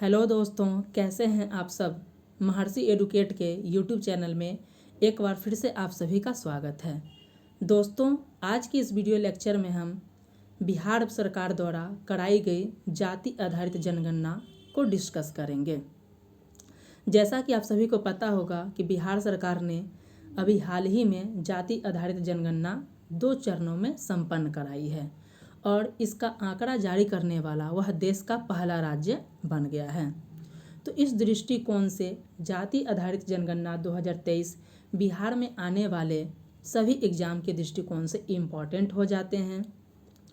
Hello दोस्तों, कैसे हैं आप सब। महर्षि एडुकेट के यूट्यूब चैनल में एक बार फिर से आप सभी का स्वागत है। दोस्तों, आज की इस वीडियो लेक्चर में हम बिहार सरकार द्वारा कराई गई जाति आधारित जनगणना को डिस्कस करेंगे। जैसा कि आप सभी को पता होगा कि बिहार सरकार ने अभी हाल ही में जाति आधारित जनगणना 2 चरणों में संपन्न कराई है और इसका आंकड़ा जारी करने वाला वह देश का पहला राज्य बन गया है। तो इस दृष्टिकोण से जाति आधारित जनगणना 2023 बिहार में आने वाले सभी एग्जाम के दृष्टिकोण से इम्पॉर्टेंट हो जाते हैं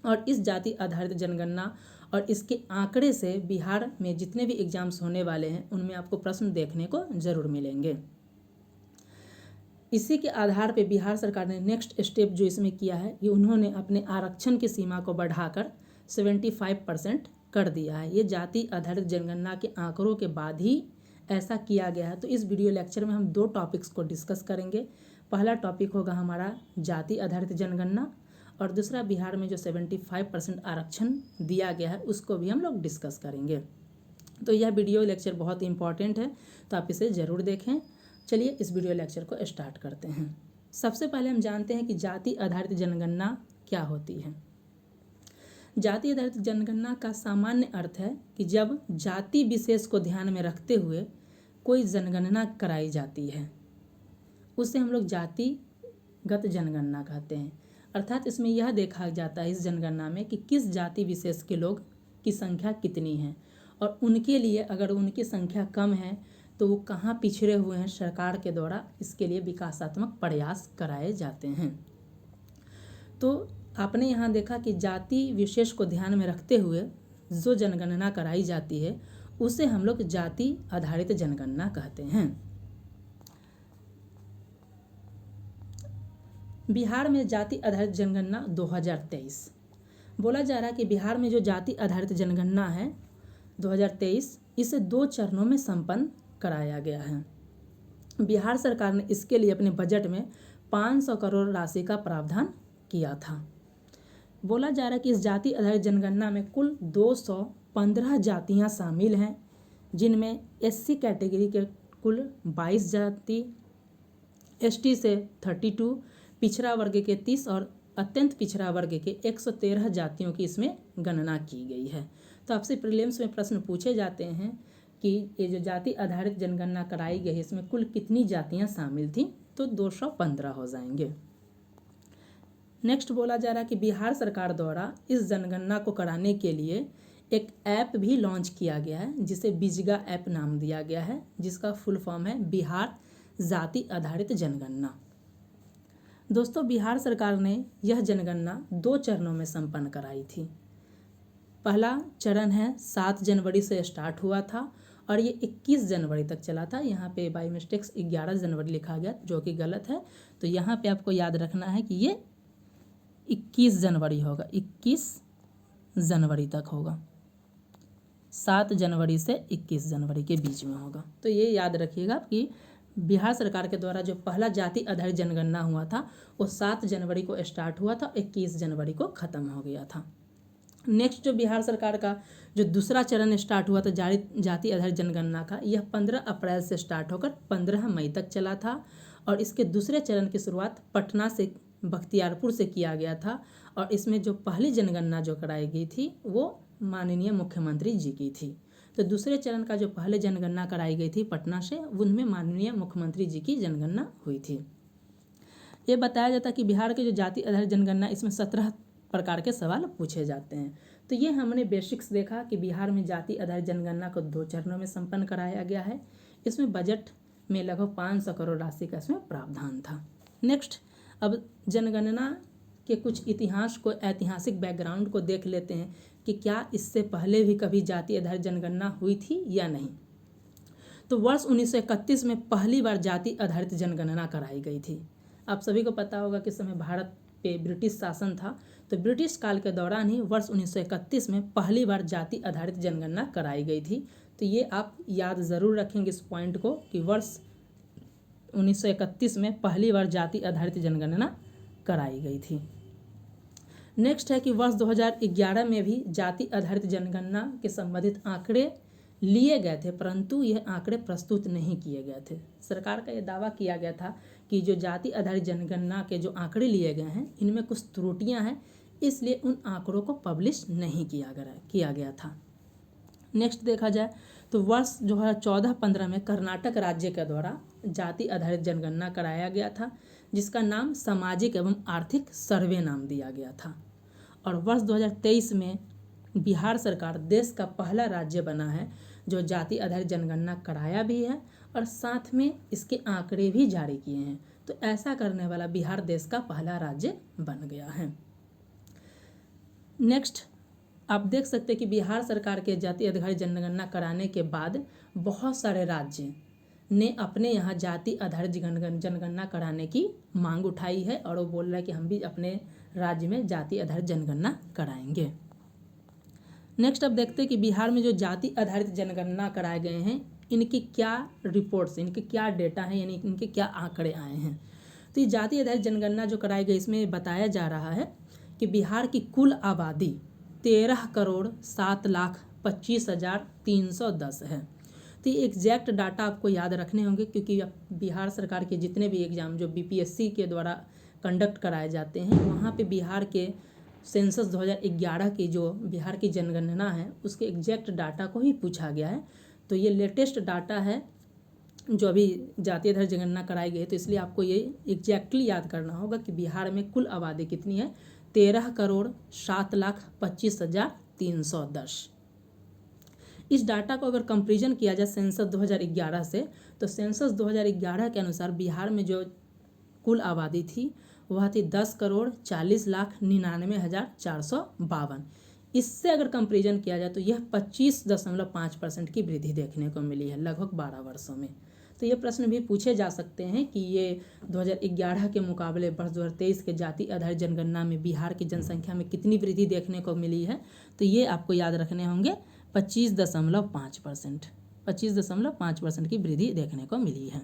और इस जाति आधारित जनगणना और इसके आंकड़े से बिहार में जितने भी एग्जाम्स होने वाले हैं उनमें आपको प्रश्न देखने को ज़रूर मिलेंगे। इसी के आधार पर बिहार सरकार ने नेक्स्ट स्टेप जो इसमें किया है कि उन्होंने अपने आरक्षण की सीमा को बढ़ाकर 75% कर दिया है। ये जाति आधारित जनगणना के आंकड़ों के बाद ही ऐसा किया गया है। तो इस वीडियो लेक्चर में हम 2 टॉपिक्स को डिस्कस करेंगे। पहला टॉपिक होगा हमारा जाति आधारित जनगणना और दूसरा बिहार में जो 75% आरक्षण दिया गया है उसको भी हम लोग डिस्कस करेंगे। तो यह वीडियो लेक्चर बहुत इंपॉर्टेंट है, तो आप इसे ज़रूर देखें। चलिए इस वीडियो लेक्चर को स्टार्ट करते हैं। सबसे पहले हम जानते हैं कि जाति आधारित जनगणना क्या होती है। जाति आधारित जनगणना का सामान्य अर्थ है कि जब जाति विशेष को ध्यान में रखते हुए कोई जनगणना कराई जाती है उसे हम लोग जातिगत जनगणना कहते हैं। अर्थात इसमें यह देखा जाता है इस जनगणना में कि किस जाति विशेष के लोग की संख्या कितनी है और उनके लिए अगर उनकी संख्या कम है तो वो कहाँ पिछड़े हुए हैं, सरकार के द्वारा इसके लिए विकासात्मक प्रयास कराए जाते हैं। तो आपने यहाँ देखा कि जाति विशेष को ध्यान में रखते हुए जो जनगणना कराई जाती है उसे हम लोग जाति आधारित जनगणना कहते हैं। बिहार में जाति आधारित जनगणना 2023 बोला जा रहा है कि बिहार में जो जाति आधारित जनगणना है 2023 इसे 2 चरणों में संपन्न कराया गया है। बिहार सरकार ने इसके लिए अपने बजट में 500 करोड़ राशि का प्रावधान किया था। बोला जा रहा है कि इस जाति आधारित जनगणना में कुल 215 जातियां शामिल हैं, जिनमें एससी कैटेगरी के कुल 22 जाति, एसटी से 32, पिछड़ा वर्ग के 30 और अत्यंत पिछड़ा वर्ग के 113 जातियों की इसमें गणना की गई है। तो आपसे प्रीलिम्स में प्रश्न पूछे जाते हैं कि ये जो जाति आधारित जनगणना कराई गई है इसमें कुल कितनी जातियां शामिल थीं, तो 215 हो जाएंगे। नेक्स्ट बोला जा रहा है कि बिहार सरकार द्वारा इस जनगणना को कराने के लिए एक ऐप भी लॉन्च किया गया है जिसे बिजगा ऐप नाम दिया गया है, जिसका फुल फॉर्म है बिहार जाति आधारित जनगणना। दोस्तों, बिहार सरकार ने यह जनगणना 2 चरणों में संपन्न कराई थी। पहला चरण है 7 जनवरी से स्टार्ट हुआ था और ये 21 जनवरी तक चला था। यहाँ पे बाई मिस्टेक्स 11 जनवरी लिखा गया जो कि गलत है। तो यहाँ पे आपको याद रखना है कि ये 21 जनवरी होगा, 21 जनवरी तक होगा, 7 जनवरी से 21 जनवरी के बीच में होगा। तो ये याद रखिएगा कि बिहार सरकार के द्वारा जो पहला जाति आधारित जनगणना हुआ था वो 7 जनवरी को स्टार्ट हुआ था, 21 जनवरी को ख़त्म हो गया था। नेक्स्ट जो बिहार सरकार का जो दूसरा चरण स्टार्ट हुआ था जाति आधारित जनगणना का, यह 15 अप्रैल से स्टार्ट होकर 15 मई तक चला था और इसके दूसरे चरण की शुरुआत पटना से बख्तियारपुर से किया गया था और इसमें जो पहली जनगणना जो कराई गई थी वो माननीय मुख्यमंत्री जी की थी। तो दूसरे चरण का जो पहले जनगणना कराई गई थी पटना से, उनमें माननीय मुख्यमंत्री जी की जनगणना हुई थी। ये बताया जाता है कि बिहार की जो जाति आधारित जनगणना इसमें 17 प्रकार के सवाल पूछे जाते हैं। तो ये हमने बेसिक्स देखा कि बिहार में जाति आधारित जनगणना को 2 चरणों में संपन्न कराया गया है। इसमें बजट में लगभग 500 करोड़ राशि का इसमें प्रावधान था। नेक्स्ट, अब जनगणना के कुछ ऐतिहासिक बैकग्राउंड को देख लेते हैं कि क्या इससे पहले भी कभी जाति आधारित जनगणना हुई थी या नहीं। तो वर्ष 1931 में पहली बार जाति आधारित जनगणना कराई गई थी। आप सभी को पता होगा कि समय भारत पे ब्रिटिश शासन था, तो ब्रिटिश काल के दौरान ही वर्ष 1931 में पहली बार जाति आधारित जनगणना कराई गई थी। तो ये आप याद ज़रूर रखेंगे इस पॉइंट को कि वर्ष 1931 में पहली बार जाति आधारित जनगणना कराई गई थी। नेक्स्ट है कि वर्ष 2011 में भी जाति आधारित जनगणना के संबंधित आंकड़े लिए गए थे, परंतु यह आंकड़े प्रस्तुत नहीं किए गए थे। सरकार का यह दावा किया गया था कि जो जाति आधारित जनगणना के जो आंकड़े लिए गए हैं इनमें कुछ त्रुटियां हैं, इसलिए उन आंकड़ों को पब्लिश नहीं किया गया था। नेक्स्ट देखा जाए तो वर्ष 2014-15 में कर्नाटक राज्य के द्वारा जाति आधारित जनगणना कराया गया था, जिसका नाम सामाजिक एवं आर्थिक सर्वे नाम दिया गया था। और वर्ष 2023 में बिहार सरकार देश का पहला राज्य बना है जो जाति आधारित जनगणना कराया भी है और साथ में इसके आंकड़े भी जारी किए हैं। तो ऐसा करने वाला बिहार देश का पहला राज्य बन गया है। नेक्स्ट आप देख सकते हैं कि बिहार सरकार के जाति आधारित जनगणना कराने के बाद बहुत सारे राज्य ने अपने यहाँ जाति आधारित जनगणना कराने की मांग उठाई है और वो बोल रहा है कि हम भी अपने राज्य में जाति आधारित जनगणना कराएंगे। नेक्स्ट अब देखते हैं कि बिहार में जो जाति आधारित जनगणना कराए गए हैं इनकी क्या रिपोर्ट्स, इनके क्या डेटा हैं, यानी इनके क्या आंकड़े आए हैं। तो ये जाति आधारित जनगणना जो कराई गई इसमें बताया जा रहा है कि बिहार की कुल आबादी 13,07,25,310 है। तो ये एग्जैक्ट डाटा आपको याद रखने होंगे, क्योंकि बिहार सरकार के जितने भी एग्ज़ाम जो बीपीएससी के द्वारा कंडक्ट कराए जाते हैं वहाँ पे बिहार के सेंसस 2011 की जो बिहार की जनगणना है उसके एग्जैक्ट डाटा को ही पूछा गया है। तो ये लेटेस्ट डाटा है जो अभी जाति आधारित जनगणना कराई गई है, तो इसलिए आपको ये एग्जैक्टली याद करना होगा कि बिहार में कुल आबादी कितनी है, 13,07,25,310। इस डाटा को अगर कंपेरिजन किया जाए सेंसस 2011 से, तो सेंसस 2011 के अनुसार बिहार में जो कुल आबादी थी वह थी 10,40,99,452। इससे अगर कंपेरिजन किया जाए तो यह 25.5% की वृद्धि देखने को मिली है लगभग 12 वर्षों में। तो ये प्रश्न भी पूछे जा सकते हैं कि ये 2011 के मुकाबले वर्ष 2023 के जाति आधारित जनगणना में बिहार की जनसंख्या में कितनी वृद्धि देखने को मिली है। तो ये आपको याद रखने होंगे 25.5% की वृद्धि देखने को मिली है।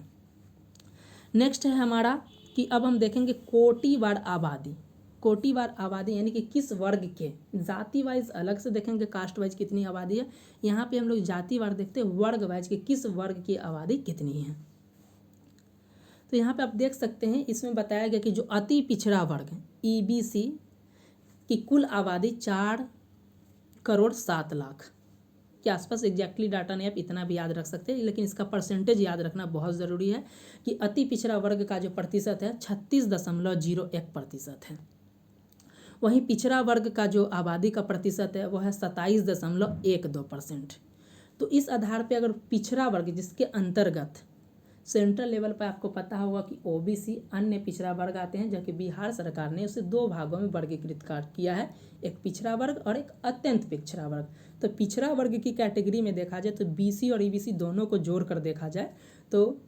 नेक्स्ट है हमारा कि अब हम देखेंगे कोटिवार आबादी। कोटिवार आबादी यानी कि किस वर्ग के, जाति वाइज अलग से देखेंगे कास्ट वाइज कितनी आबादी है, यहाँ पे हम लोग जातिवार देखते हैं वर्ग वाइज के किस वर्ग की आबादी कितनी है। तो यहाँ पे आप देख सकते हैं इसमें बताया गया कि जो अति पिछड़ा वर्ग ईबीसी की कुल आबादी 4,07,00,000 के आसपास, एग्जैक्टली डाटा नहीं आप इतना भी याद रख सकते हैं, लेकिन इसका परसेंटेज याद रखना बहुत ज़रूरी है कि अति पिछड़ा वर्ग का जो प्रतिशत है 36.01% है। वहीं पिछड़ा वर्ग का जो आबादी का प्रतिशत है वह है 27.12%। तो इस आधार पे अगर पिछड़ा वर्ग जिसके अंतर्गत सेंट्रल लेवल पर आपको पता होगा कि ओबीसी अन्य पिछड़ा वर्ग आते हैं, जबकि बिहार सरकार ने उसे 2 भागों में वर्गीकृत किया है, एक पिछड़ा वर्ग और एक अत्यंत पिछड़ा वर्ग। तो पिछड़ा वर्ग की कैटेगरी में देखा जाए तो बीसी और ईबीसी दोनों को जोड़ कर देखा जाए तो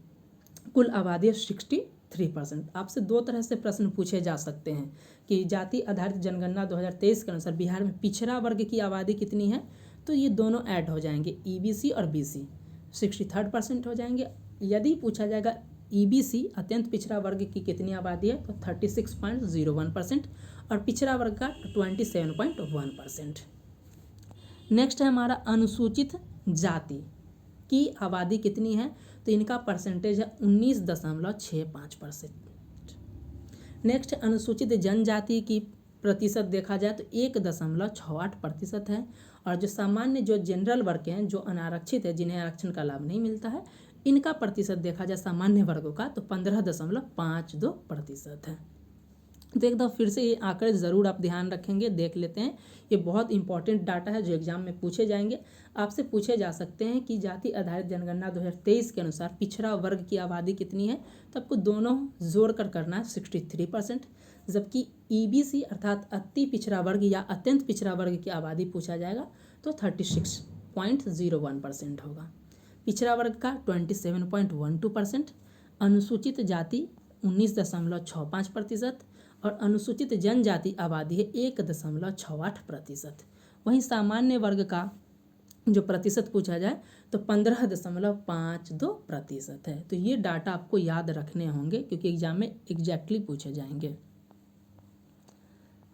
कुल आबादी 63%। आपसे 2 तरह से प्रश्न पूछे जा सकते हैं कि जाति आधारित जनगणना 2023 के अनुसार बिहार में पिछड़ा वर्ग की आबादी कितनी है, तो ये दोनों ऐड हो जाएंगे, ईबीसी और बीसी 63% हो जाएंगे। यदि पूछा जाएगा ईबीसी अत्यंत पिछड़ा वर्ग की कितनी आबादी है तो 36.01% और पिछड़ा वर्ग का 27.1%। नेक्स्ट है हमारा अनुसूचित जाति की आबादी कितनी है, तो इनका परसेंटेज है 19.65%। नेक्स्ट अनुसूचित जनजाति की प्रतिशत देखा जाए तो 1.68% है। और जो सामान्य जो जनरल वर्ग हैं जो अनारक्षित है जिन्हें आरक्षण का लाभ नहीं मिलता है, इनका प्रतिशत देखा जाए सामान्य वर्गों का तो 15.52% है। तो एक दफ़ा फिर से ये आंकड़े ज़रूर आप ध्यान रखेंगे, देख लेते हैं, ये बहुत इंपॉर्टेंट डाटा है जो एग्जाम में पूछे जाएंगे। आपसे पूछे जा सकते हैं कि जाति आधारित जनगणना 2023 के अनुसार पिछड़ा वर्ग की आबादी कितनी है, तो आपको दोनों जोड़ कर करना है 63%, जबकि ईबीसी अर्थात अति पिछड़ा वर्ग या अत्यंत पिछड़ा वर्ग की आबादी पूछा जाएगा तो 36.01% होगा। पिछड़ा वर्ग का 27.12%, अनुसूचित जाति 19.65% और अनुसूचित जनजाति आबादी है 1.68%। वहीं सामान्य वर्ग का जो प्रतिशत पूछा जाए तो 15.52% है। तो ये डाटा आपको याद रखने होंगे क्योंकि एग्जाम में एग्जैक्टली पूछे जाएंगे।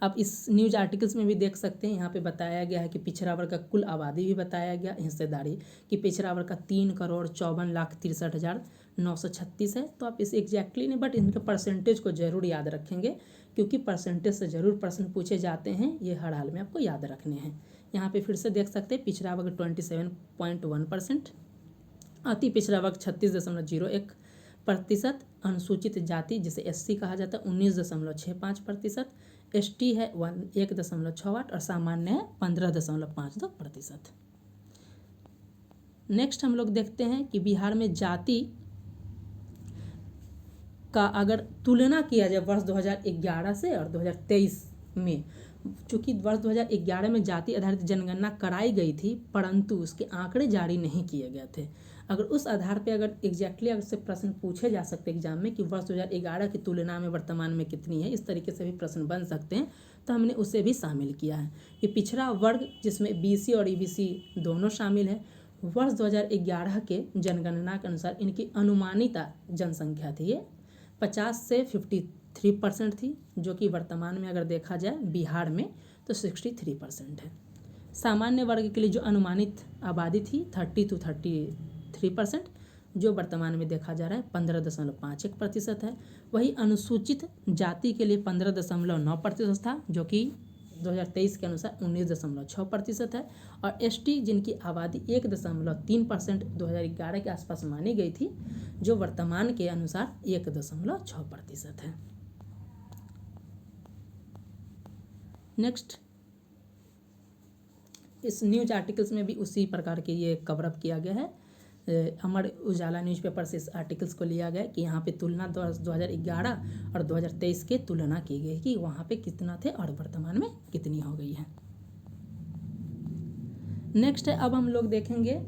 आप इस न्यूज आर्टिकल्स में भी देख सकते हैं, यहाँ पे बताया गया है कि पिछड़ा वर्ग का कुल आबादी भी बताया गया, हिस्सेदारी कि पिछड़ा वर्ग का 3,54,63,936 है। तो आप इसे एग्जैक्टली नहीं बट इनके परसेंटेज को जरूर याद रखेंगे, क्योंकि परसेंटेज से जरूर प्रश्न पूछे जाते हैं, ये हर हाल में आपको याद रखने हैं। यहाँ पे फिर से देख सकते हैं पिछड़ा वर्ग 27.1%, अति पिछड़ा वर्ग 36.01%, अनुसूचित जाति जिसे SC कहा जाता है 19.65%, ST है 1.68 और सामान्य है 15.52%। नेक्स्ट हम लोग देखते हैं कि बिहार में जाति का अगर तुलना किया जाए वर्ष 2011 से और 2023 में, चूँकि वर्ष 2011 में जाति आधारित जनगणना कराई गई थी परंतु उसके आंकड़े जारी नहीं किए गए थे। अगर उस आधार पे अगर एग्जैक्टली अगर से प्रश्न पूछे जा सकते हैं एग्जाम में कि वर्ष 2011 की तुलना में वर्तमान में कितनी है, इस तरीके से भी प्रश्न बन सकते हैं, तो हमने उसे भी शामिल किया है कि पिछड़ा वर्ग जिसमें BC और EBC दोनों शामिल है, वर्ष 2011 के जनगणना के अनुसार इनकी अनुमानित जनसंख्या थी ये 50 से 53% थी, जो कि वर्तमान में अगर देखा जाए बिहार में तो 63% है। सामान्य वर्ग के लिए जो अनुमानित आबादी थी 30 to 33%, जो वर्तमान में देखा जा रहा है 15.51% है। वही अनुसूचित जाति के लिए 15.9% था, जो कि 2023 के अनुसार 19.6% है। और ST जिनकी आबादी 1.3% 2011 के आसपास मानी गई थी, जो वर्तमान के अनुसार 1.6% है। नेक्स्ट, इस न्यूज आर्टिकल्स में भी उसी प्रकार के ये कवरअप किया गया है। अमर उजाला न्यूज़पेपर से इस आर्टिकल्स को लिया गया कि यहाँ पे तुलना 2011 और 2023 के तुलना की गई कि वहाँ पे कितना थे और वर्तमान में कितनी हो गई है। नेक्स्ट है, अब हम लोग देखेंगे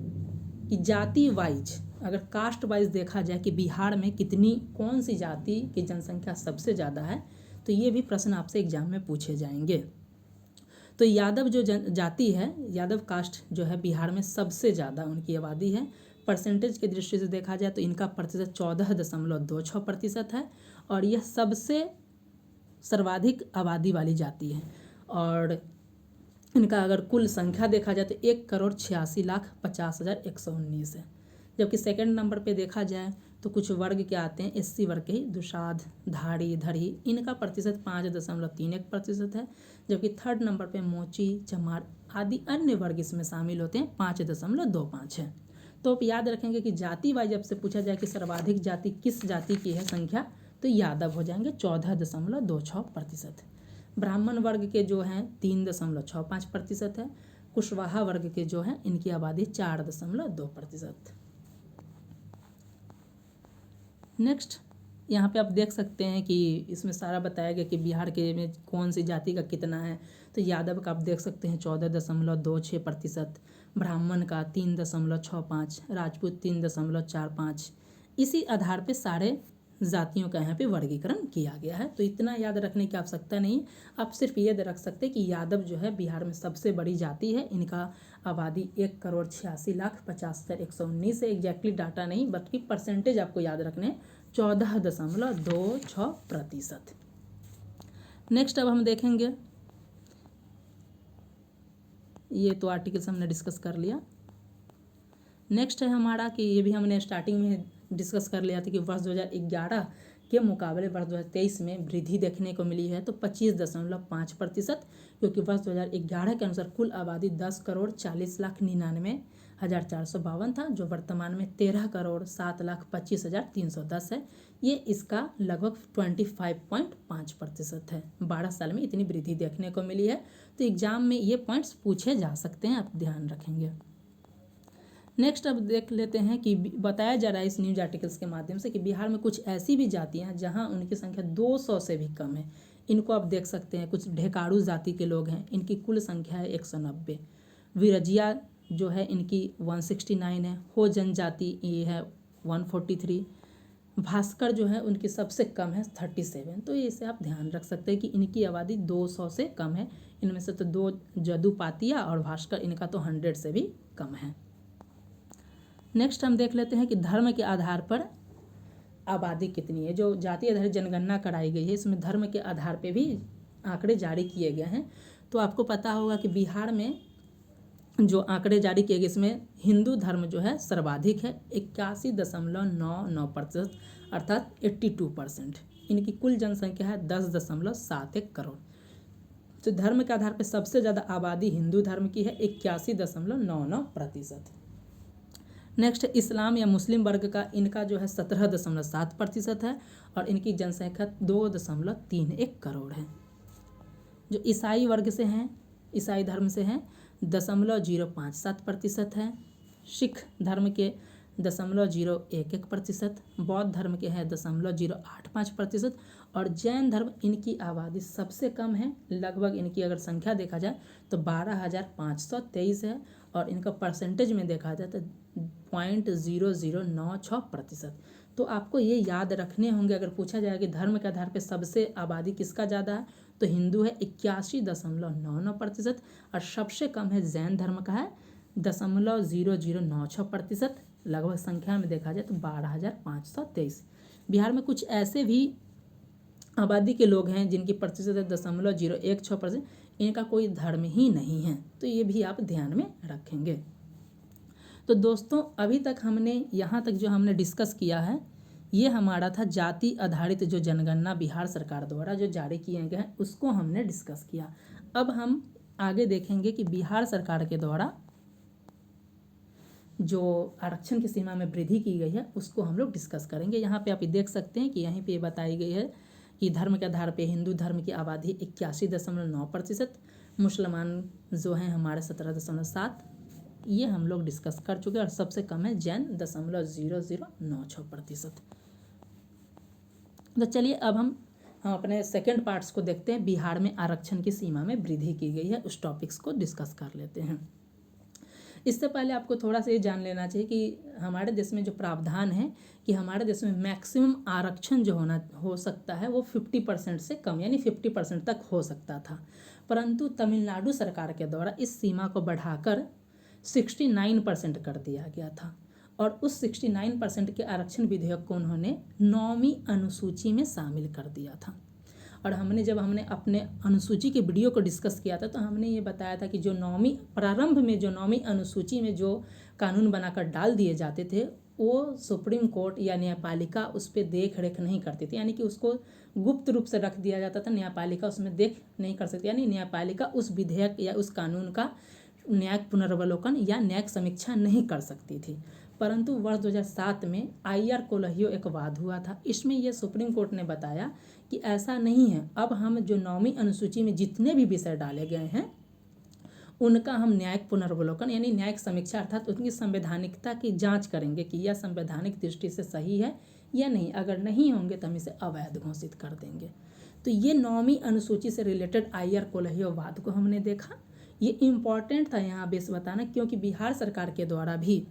कि जाति वाइज अगर कास्ट वाइज देखा जाए कि बिहार में कौन सी जाति की जनसंख्या सबसे ज़्यादा है, तो ये भी प्रश्न आपसे एग्जाम में पूछे जाएंगे। तो यादव जो जाति है, यादव कास्ट जो है बिहार में सबसे ज़्यादा उनकी आबादी है। परसेंटेज की दृष्टि से देखा जाए तो इनका प्रतिशत 14.26% है और यह सबसे सर्वाधिक आबादी वाली जाति है। और इनका अगर कुल संख्या देखा जाए तो 1,86,50,119 है। जबकि सेकंड नंबर पे देखा जाए तो कुछ वर्ग क्या आते हैं, SC वर्ग के ही, दुसाध, धारी, धरही, इनका प्रतिशत 5.31% है। जबकि थर्ड नंबर पे मोची, चमार आदि अन्य वर्ग इसमें शामिल होते हैं, 5.25 है। तो आप याद रखेंगे कि जाति वाइज जब से पूछा जाए कि सर्वाधिक जाति किस जाति की है संख्या, तो यादव हो जाएंगे 14.26%। ब्राह्मण वर्ग के जो हैं 3.65% है। कुशवाहा वर्ग के जो हैं इनकी आबादी 4.2%। नेक्स्ट, यहाँ पे आप देख सकते हैं कि इसमें सारा बताया गया कि बिहार के में कौन सी जाति का कितना है। तो यादव का आप देख सकते हैं 14.26%, ब्राह्मण का 3.65, राजपूत 3.45। इसी आधार पे सारे जातियों का यहाँ पे वर्गीकरण किया गया है। तो इतना याद रखने की आवश्यकता नहीं, आप सिर्फ ये रख सकते हैं कि यादव जो है बिहार में सबसे बड़ी जाति है। इनका आबादी 1,86,50,119 है। एग्जैक्टली डाटा नहीं बल्कि परसेंटेज आपको याद रखने 14.26%। नेक्स्ट, अब हम देखेंगे, ये तो आर्टिकल्स हमने डिस्कस कर लिया। नेक्स्ट है हमारा कि ये भी हमने स्टार्टिंग में डिस्कस कर लिया था कि वर्ष 2011 के मुकाबले वर्ष 2023 में वृद्धि देखने को मिली है, तो 25.5%, क्योंकि वर्ष 2011 के अनुसार कुल आबादी 10,40,99,452 था, जो वर्तमान में 13,07,25,310 है। ये इसका लगभग 25.5% है। 12 साल में इतनी वृद्धि देखने को मिली है। तो एग्जाम में ये पॉइंट्स पूछे जा सकते हैं, आप ध्यान रखेंगे। नेक्स्ट, अब देख लेते हैं कि बताया जा रहा है इस न्यूज आर्टिकल्स के माध्यम से कि बिहार में कुछ ऐसी भी जातियां हैं जहां उनकी संख्या 200 से भी कम है। इनको आप देख सकते हैं, कुछ ढेकाड़ू जाति के लोग हैं, इनकी कुल संख्या है 190। विरजिया जो है इनकी 169 है। हो जनजाति ये है 143। भास्कर जो है उनकी सबसे कम है 37। तो इसे आप ध्यान रख सकते हैं कि इनकी आबादी 200 से कम है। इनमें से तो 2 जदुपातिया और भास्कर, इनका तो 100 से भी कम है। नेक्स्ट, हम देख लेते हैं कि धर्म के आधार पर आबादी कितनी है। जो जाति आधारित जनगणना कराई गई है इसमें धर्म के आधार पे भी आंकड़े जारी किए गए हैं, तो आपको पता होगा कि बिहार में जो आंकड़े जारी किए गए इसमें हिंदू धर्म जो है सर्वाधिक है 81.99%, अर्थात 82%। इनकी कुल जनसंख्या है 10.71 करोड़। तो धर्म के आधार पर सबसे ज़्यादा आबादी हिंदू धर्म की है 81.99%। नेक्स्ट इस्लाम या मुस्लिम वर्ग का इनका जो है 17.7% है और इनकी जनसंख्या 2.31 करोड़ है। जो ईसाई वर्ग से हैं, ईसाई धर्म से हैं 0.057% है। सिख धर्म के 0.011%, बौद्ध धर्म के हैं 0.085% और जैन धर्म इनकी आबादी सबसे कम है। लगभग इनकी अगर संख्या देखा जाए तो 12,523 है और इनका परसेंटेज में देखा जाए तो 0.0096%। तो आपको ये याद रखने होंगे, अगर पूछा जाए कि धर्म के आधार पर सबसे आबादी किसका ज़्यादा है तो हिंदू है 81.99% और सबसे कम है जैन धर्म का है 0.0096%। लगभग संख्या में देखा जाए तो 12,523। बिहार में कुछ ऐसे भी आबादी के लोग हैं जिनकी प्रतिशत है 0.016%, इनका कोई धर्म ही नहीं है, तो ये भी आप ध्यान में रखेंगे। तो दोस्तों अभी तक हमने यहाँ तक जो हमने डिस्कस किया है ये हमारा था जाति आधारित जो जनगणना बिहार सरकार द्वारा जो जारी किए गए हैं उसको हमने डिस्कस किया। अब हम आगे देखेंगे कि बिहार सरकार के द्वारा जो आरक्षण की सीमा में वृद्धि की गई है उसको हम लोग डिस्कस करेंगे। यहाँ पे आप देख सकते हैं कि यहीं पे बताई गई है कि धर्म के आधार पे हिंदू धर्म की आबादी 81.9%, मुसलमान जो हैं हमारे 17.7, ये हम लोग डिस्कस कर चुके हैं और सबसे कम है जैन 0.0096%। तो चलिए अब हम अपने सेकंड पार्ट्स को देखते हैं। बिहार में आरक्षण की सीमा में वृद्धि की गई है, उस टॉपिक्स को डिस्कस कर लेते हैं। इससे पहले आपको थोड़ा सा ये जान लेना चाहिए कि हमारे देश में जो प्रावधान है कि हमारे देश में मैक्सिमम आरक्षण जो हो सकता है वो 50% से कम यानी 50% तक हो सकता था, परंतु तमिलनाडु सरकार के द्वारा इस सीमा को बढ़ाकर 69% कर दिया गया था और उस 69% के आरक्षण विधेयक को उन्होंने 9वीं अनुसूची में शामिल कर दिया था। और जब हमने अपने अनुसूची के वीडियो को डिस्कस किया था तो हमने ये बताया था कि जो प्रारंभ में जो 9वीं अनुसूची में जो कानून बनाकर डाल दिए जाते थे वो सुप्रीम कोर्ट या न्यायपालिका उस पर देख रेख नहीं करती थी, यानी कि उसको गुप्त रूप से रख दिया जाता था, न्यायपालिका उसमें देख नहीं कर सकती, यानी न्यायपालिका उस विधेयक या उस कानून का न्यायिक पुनर्वलोकन या न्यायिक समीक्षा नहीं कर सकती थी। परंतु वर्ष 2007 में IR कोलहियो एक वाद हुआ था, इसमें यह सुप्रीम कोर्ट ने बताया कि ऐसा नहीं है, अब हम जो 9वीं अनुसूची में जितने भी विषय डाले गए हैं उनका हम न्यायिक पुनर्वलोकन यानी न्यायिक समीक्षा अर्थात उनकी संवैधानिकता की जांच करेंगे कि यह संवैधानिक दृष्टि से सही है या नहीं, अगर नहीं होंगे तो हम इसे अवैध घोषित कर देंगे। तो ये 9वीं अनुसूची से रिलेटेड IR कोलहियो वाद को हमने देखा। ये इम्पॉर्टेंट था यहाँ बेस बताना, क्योंकि बिहार सरकार के द्वारा भी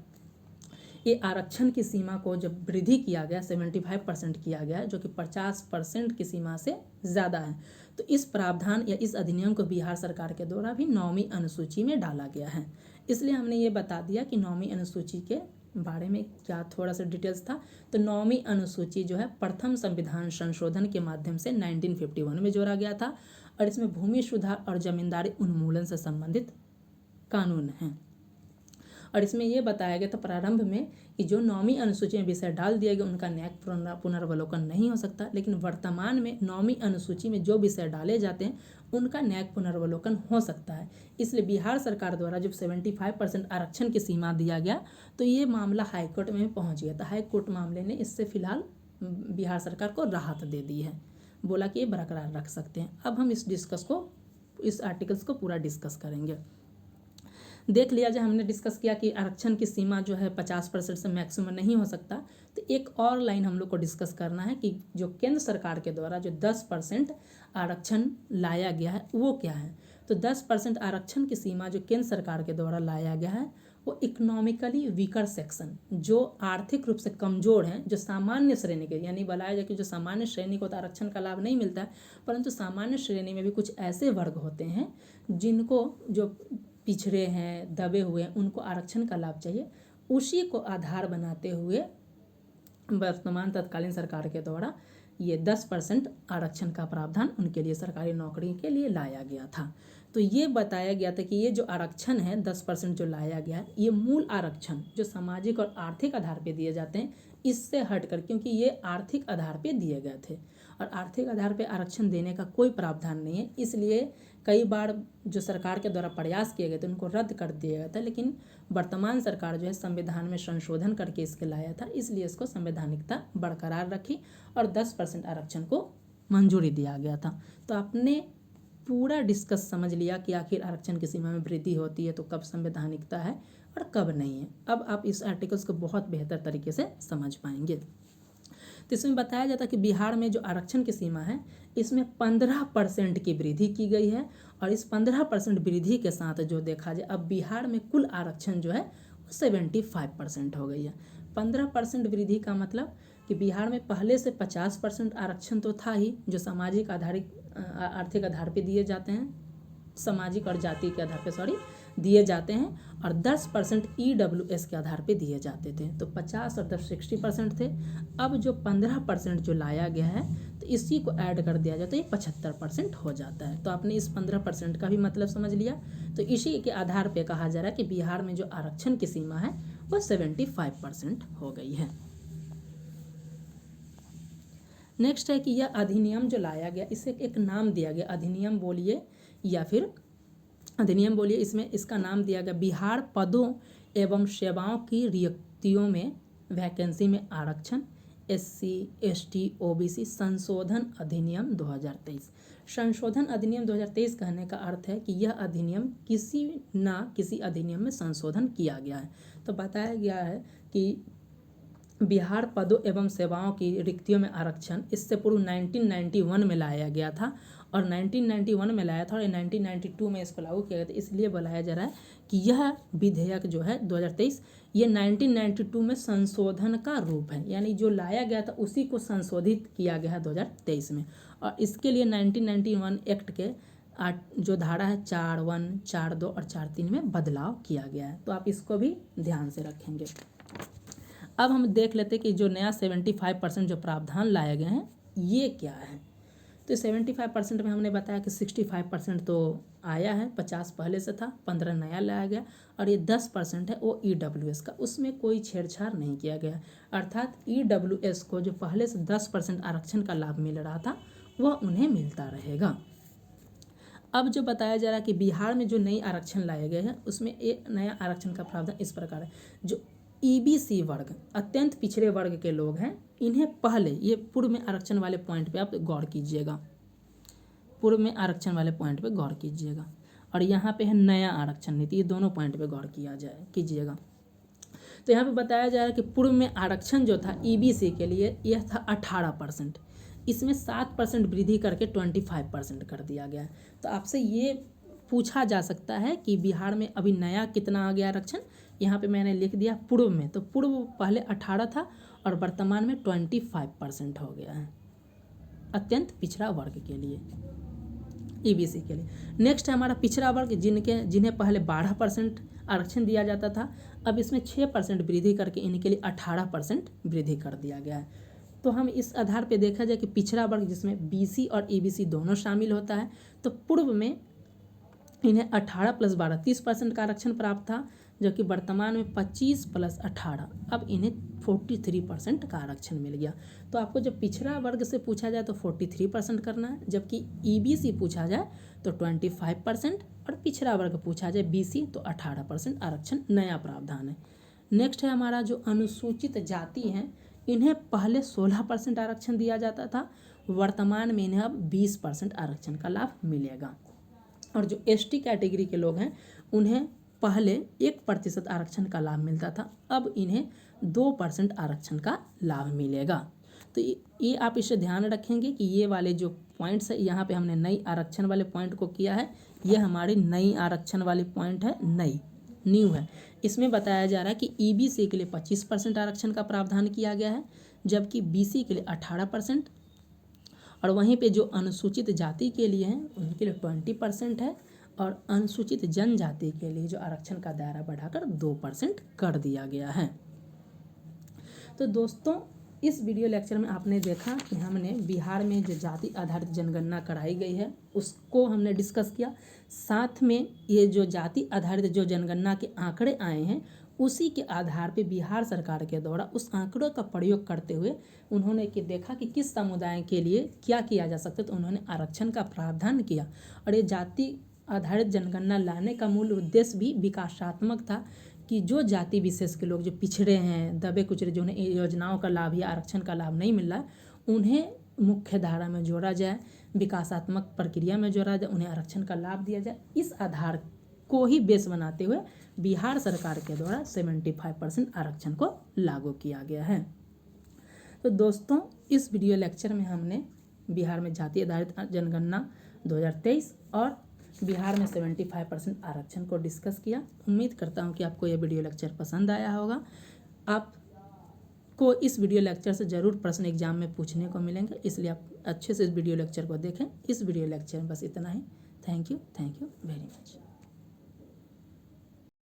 ये आरक्षण की सीमा को जब वृद्धि किया गया 75% किया गया, जो कि 50% की सीमा से ज़्यादा है, तो इस प्रावधान या इस अधिनियम को बिहार सरकार के द्वारा भी 9वीं अनुसूची में डाला गया है। इसलिए हमने ये बता दिया कि 9वीं अनुसूची के बारे में क्या थोड़ा सा डिटेल्स था। तो 9वीं अनुसूची जो है प्रथम संविधान संशोधन के माध्यम से 1951 में जोड़ा गया था और इसमें भूमि सुधार और जमींदारी उन्मूलन से संबंधित कानून हैं। और इसमें यह बताया गया था प्रारंभ में कि जो 9वीं अनुसूची में विषय डाल दिए गए उनका न्यायिक पुनर्वलोकन नहीं हो सकता, लेकिन वर्तमान में 9वीं अनुसूची में जो विषय डाले जाते हैं उनका न्यायिक पुनर्वलोकन हो सकता है। इसलिए बिहार सरकार द्वारा जब 75% आरक्षण की सीमा दिया गया तो ये मामला हाईकोर्ट में पहुँच गया था। हाईकोर्ट मामले ने इससे फिलहाल बिहार सरकार को राहत दे दी है, बोला कि ये बरकरार रख सकते हैं। अब हम इस आर्टिकल्स को पूरा डिस्कस करेंगे। देख लिया जाए, हमने डिस्कस किया कि आरक्षण की सीमा जो है 50% से मैक्सिमम नहीं हो सकता। तो एक और लाइन हम लोग को डिस्कस करना है कि जो केंद्र सरकार के द्वारा जो 10% आरक्षण लाया गया है वो क्या है। तो 10% आरक्षण की सीमा जो केंद्र सरकार के द्वारा लाया गया है वो इकोनॉमिकली वीकर सेक्शन, जो आर्थिक रूप से कमज़ोर हैं, जो सामान्य श्रेणी के, यानी बताया जाए कि जो सामान्य श्रेणी को तो आरक्षण का लाभ नहीं मिलता है, परंतु सामान्य श्रेणी में भी कुछ ऐसे वर्ग होते हैं जिनको जो पिछड़े हैं, दबे हुए हैं, उनको आरक्षण का लाभ चाहिए। उसी को आधार बनाते हुए वर्तमान तत्कालीन सरकार के द्वारा ये 10% आरक्षण का प्रावधान उनके लिए सरकारी नौकरी के लिए लाया गया था। तो ये बताया गया था कि ये जो आरक्षण है 10% जो लाया गया है, ये मूल आरक्षण जो सामाजिक और आर्थिक आधार पे दिए जाते हैं, इससे हटकर, क्योंकि ये आर्थिक आधार पे दिए गए थे और आर्थिक आधार पे आरक्षण देने का कोई प्रावधान नहीं है, इसलिए कई बार जो सरकार के द्वारा प्रयास किए गए थे उनको रद्द कर दिया गया था। लेकिन वर्तमान सरकार जो है संविधान में संशोधन करके इसके लाया था, इसलिए इसको संवैधानिकता बरकरार रखी और 10% आरक्षण को मंजूरी दिया गया था। तो आपने पूरा डिस्कस समझ लिया कि आखिर आरक्षण की सीमा में वृद्धि होती है तो कब संवैधानिकता है और कब नहीं है। अब आप इस आर्टिकल्स को बहुत बेहतर तरीके से समझ पाएंगे। तो इसमें बताया जाता है कि बिहार में जो आरक्षण की सीमा है इसमें 15% की वृद्धि की गई है और इस 15% वृद्धि के साथ जो देखा जाए अब बिहार में कुल आरक्षण जो है वो 75% हो गई है। 15% वृद्धि का मतलब कि बिहार में पहले से 50% आरक्षण तो था ही जो सामाजिक आर्थिक आधार पे दिए जाते हैं, सामाजिक और जाति के आधार पे दिए जाते हैं और 10% EWS के आधार पे दिए जाते थे। तो 50 और 10 60% थे। अब जो 15% जो लाया गया है तो इसी को ऐड कर दिया जाए तो ये 75% हो जाता है। तो आपने इस 15% का भी मतलब समझ लिया। तो इसी के आधार पे कहा जा रहा है कि बिहार में जो आरक्षण की सीमा है वो 75% हो गई है। नेक्स्ट है कि यह अधिनियम जो लाया गया इसे एक नाम दिया गया, अधिनियम बोलिए या फिर अधिनियम बोलिए, इसमें इसका नाम दिया गया बिहार पदों एवं सेवाओं की रिक्तियों में वैकेंसी में आरक्षण SC ST OBC संशोधन अधिनियम 2023। संशोधन अधिनियम 2023 कहने का अर्थ है कि यह अधिनियम किसी अधिनियम में संशोधन किया गया है। तो बताया गया है कि बिहार पदों एवं सेवाओं की रिक्तियों में आरक्षण इससे पूर्व 1991 में लाया गया था और 1991 में लाया था और 1992 में इसको लागू किया गया था। इसलिए बुलाया जा रहा है कि यह विधेयक जो है 2023 ये 1992 में संशोधन का रूप है, यानी जो लाया गया था उसी को संशोधित किया गया है 2023 में। और इसके लिए 1991 एक्ट के जो धारा है 4(1), 4(2) और 4(3) में बदलाव किया गया है। तो आप इसको भी ध्यान से रखेंगे। अब हम देख लेते कि जो नया 75% जो प्रावधान लाए गए हैं ये क्या है। तो 75% में हमने बताया कि 65% तो आया है, 50 पहले से था, 15 नया लाया गया और ये 10% है वो EWS का, उसमें कोई छेड़छाड़ नहीं किया गया। अर्थात EWS को जो पहले से 10% आरक्षण का लाभ मिल रहा था वह उन्हें मिलता रहेगा। अब जो बताया जा रहा है कि बिहार में जो नई आरक्षण लाए गए हैं उसमें एक नया आरक्षण का प्रावधान इस प्रकार है। जो EBC वर्ग अत्यंत पिछड़े वर्ग के लोग हैं इन्हें पहले, ये पूर्व में आरक्षण वाले पॉइंट पे आप गौर कीजिएगा, पूर्व में आरक्षण वाले पॉइंट पे गौर कीजिएगा और यहाँ पे है नया आरक्षण नीति, ये दोनों पॉइंट पे गौर कीजिएगा। तो यहाँ पे बताया जा रहा है कि पूर्व में आरक्षण जो था EBC के लिए यह था 18%, इसमें 7% वृद्धि करके 25% कर दिया गया है। तो आपसे ये पूछा जा सकता है कि बिहार में अभी नया कितना आ गया आरक्षण, यहाँ पे मैंने लिख दिया पूर्व में, तो पूर्व पहले 18 था और वर्तमान में 25% हो गया है अत्यंत पिछड़ा वर्ग के लिए, EBC के लिए। नेक्स्ट है हमारा पिछड़ा वर्ग जिन्हें पहले 12% आरक्षण दिया जाता था, अब इसमें 6% वृद्धि करके इनके लिए 18% वृद्धि कर दिया गया है। तो हम इस आधार पे देखा जाए कि पिछड़ा वर्ग जिसमें BC और EBC दोनों शामिल होता है, तो पूर्व में इन्हें 18 + 12 30% का आरक्षण प्राप्त था, जबकि वर्तमान में 25 + 18 अब इन्हें 43% का आरक्षण मिल गया। तो आपको जब पिछड़ा वर्ग से पूछा जाए तो 43% करना है, जबकि EBC पूछा जाए तो 25% और पिछड़ा वर्ग पूछा जाए BC तो 18% आरक्षण नया प्रावधान है। नेक्स्ट है हमारा जो अनुसूचित जाति हैं, इन्हें पहले 16% आरक्षण दिया जाता था, वर्तमान में इन्हें अब 20% आरक्षण का लाभ मिलेगा। और जो ST कैटेगरी के लोग हैं उन्हें पहले 1% आरक्षण का लाभ मिलता था, अब इन्हें 2% आरक्षण का लाभ मिलेगा। तो ये आप इसे ध्यान रखेंगे कि ये वाले जो पॉइंट्स है, यहाँ पे हमने नई आरक्षण वाले पॉइंट को किया है, ये हमारी नई आरक्षण वाली पॉइंट है, न्यू है। इसमें बताया जा रहा है कि EBC के लिए 25% आरक्षण का प्रावधान किया गया है, जबकि BC के लिए 18% और वहीं पे जो अनुसूचित जाति के लिए हैं उनके लिए 20% है और अनुसूचित जनजाति के लिए जो आरक्षण का दायरा बढ़ाकर 2% कर दिया गया है। तो दोस्तों इस वीडियो लेक्चर में आपने देखा कि हमने बिहार में जो जाति आधारित जनगणना कराई गई है उसको हमने डिस्कस किया। साथ में ये जो जाति आधारित जो जनगणना के आंकड़े आए हैं उसी के आधार पे बिहार सरकार के द्वारा उस आंकड़ों का प्रयोग करते हुए उन्होंने कि देखा कि किस समुदाय के लिए क्या किया जा सकता है, तो उन्होंने आरक्षण का प्रावधान किया। और ये जाति आधारित जनगणना लाने का मूल उद्देश्य भी विकासात्मक था कि जो जाति विशेष के लोग जो पिछड़े हैं, दबे कुचले, जो उन्हें योजनाओं का लाभ या आरक्षण का लाभ नहीं मिल रहा है, उन्हें मुख्य धारा में जोड़ा जाए, विकासात्मक प्रक्रिया में जोड़ा जाए, उन्हें आरक्षण का लाभ दिया जाए। इस आधार को ही बेस बनाते हुए बिहार सरकार के द्वारा 75% आरक्षण को लागू किया गया है। तो दोस्तों, इस वीडियो लेक्चर में हमने बिहार में जाति आधारित जनगणना 2023 और बिहार में 75% आरक्षण को डिस्कस किया। उम्मीद करता हूँ कि आपको यह वीडियो लेक्चर पसंद आया होगा। आपको इस वीडियो लेक्चर से ज़रूर प्रश्न एग्जाम में पूछने को मिलेंगे, इसलिए आप अच्छे से इस वीडियो लेक्चर को देखें। इस वीडियो लेक्चर में बस इतना ही। Thank you very much.